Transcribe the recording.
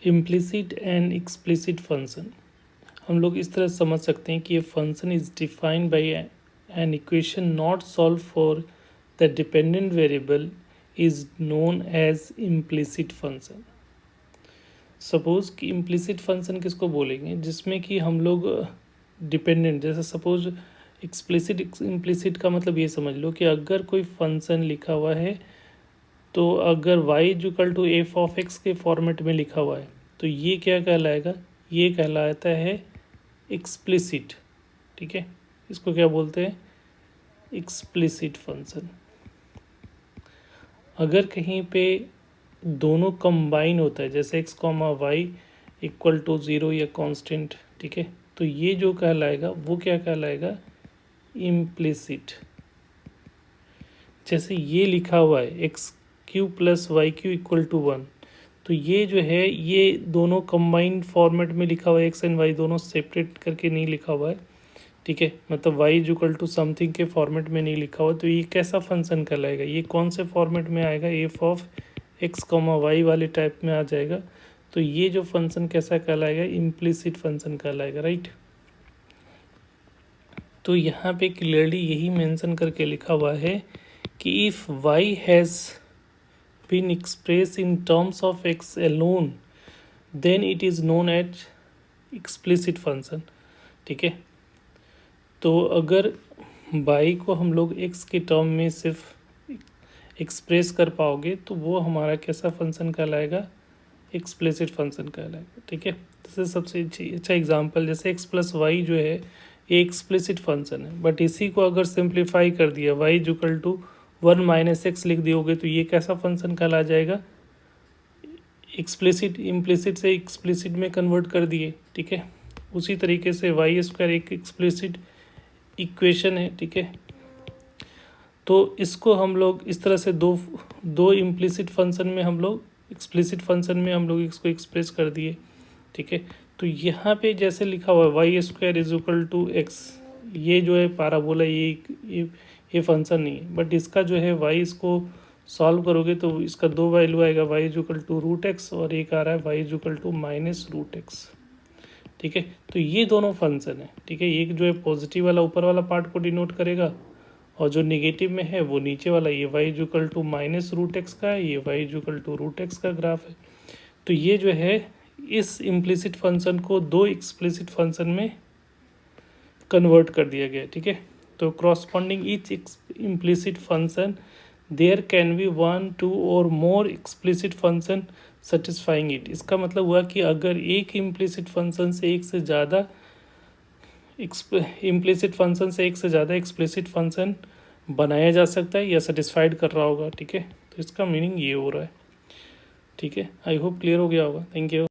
Implicit and explicit function हम लोग इस तरह समझ सकते हैं कि ये function is defined by an equation not solve for the dependent variable is known as implicit function. Suppose कि इम्प्लिसिट फंक्शन किसको बोलेंगे, जिसमें कि हम लोग डिपेंडेंट, जैसे सपोज एक्सप्लिसिट इम्प्लिसिट का मतलब ये समझ लो कि अगर कोई फंक्शन लिखा हुआ है तो अगर y equal to F of X के फॉर्मेट में लिखा हुआ है तो ये क्या कहलाएगा, ये कहलाता है एक्सप्लिसिट। ठीक है, इसको क्या बोलते हैं, एक्सप्लिसिट फंक्शन। अगर कहीं पे दोनों कंबाइन होता है जैसे x comma Y equal to 0 या कांस्टेंट, ठीक है, तो ये जो कहलाएगा वो क्या कहलाएगा, इम्प्लिसिट। जैसे ये लिखा हुआ है X cube plus Y cube equal to 1, तो ये जो है ये दोनों कंबाइंड फॉर्मेट में लिखा हुआ है, एक्स एंड वाई दोनों सेपरेट करके नहीं लिखा हुआ है। ठीक है, मतलब वाई इक्वल टू समथिंग के फॉर्मेट में नहीं लिखा हुआ, तो ये कैसा फंक्शन कहलाएगा, ये कौन से फॉर्मेट में आएगा, F of X comma Y वाले टाइप में आ जाएगा। तो ये जो फंक्शन कैसा कहलाएगा, इम्प्लिसिट फंक्शन कहलाएगा, राइट। तो यहाँ पे क्लियरली यही मेंशन करके लिखा हुआ है कि if y has been express in terms of x alone then it is known as explicit function. ठीक है, तो अगर y को हम लोग x के टर्म में सिर्फ एक्सप्रेस कर पाओगे तो वो हमारा कैसा फंक्शन कहलाएगा, एक्सप्लिसिट फंक्शन कहलाएगा। ठीक है, जैसे सबसे अच्छा एग्जांपल जैसे x प्लस वाई जो है ये एक्सप्लिसिट फंक्शन है, बट इसी को अगर सिंप्लीफाई कर दिया y equal to 1 minus X लिख दियोगे तो ये कैसा फंक्शन कहला जाएगा, एक्सप्लिसिट। इम्प्लिसिट से एक्सप्लिसिट में कन्वर्ट कर दिए। ठीक है, उसी तरीके से वाई स्क्वायर एक एक्सप्लिसिट इक्वेशन है। ठीक है, तो इसको हम लोग इस तरह से दो इम्प्लिसिट फंक्शन में हम लोग एक्सप्लिसिट फंक्शन में हम लोग इसको एक्सप्रेस कर दिए। ठीक है, तो यहाँ पे जैसे लिखा हुआ है Y square is equal to X, ये जो है पाराबोला ये फंक्शन नहीं है, बट इसका जो है वाई इसको सॉल्व करोगे तो इसका दो वैल्यू आएगा, Y equal to root X और एक आ रहा है Y equal to minus root X. ठीक है, तो ये दोनों फंक्शन है। ठीक है, एक जो है पॉजिटिव वाला ऊपर वाला पार्ट को डिनोट करेगा और जो नेगेटिव में है वो नीचे वाला, ये Y equal to minus root X का है, ये Y equal to root X का ग्राफ है। तो ये जो है इस इम्प्लिसिट फंक्शन को दो एक्सप्लिसिट फंक्शन में कन्वर्ट कर दिया गया। ठीक है, तो corresponding each implicit function there can be 1, 2 और more explicit function satisfying it. इसका मतलब हुआ कि अगर एक इम्प्लिसिट फंक्शन से एक से ज़्यादा एक्सप्लिसिट फंक्शन बनाया जा सकता है या सेटिस्फाइड कर रहा होगा। ठीक है, तो इसका मीनिंग ये हो रहा है। ठीक है, आई होप क्लियर हो गया होगा। Thank you.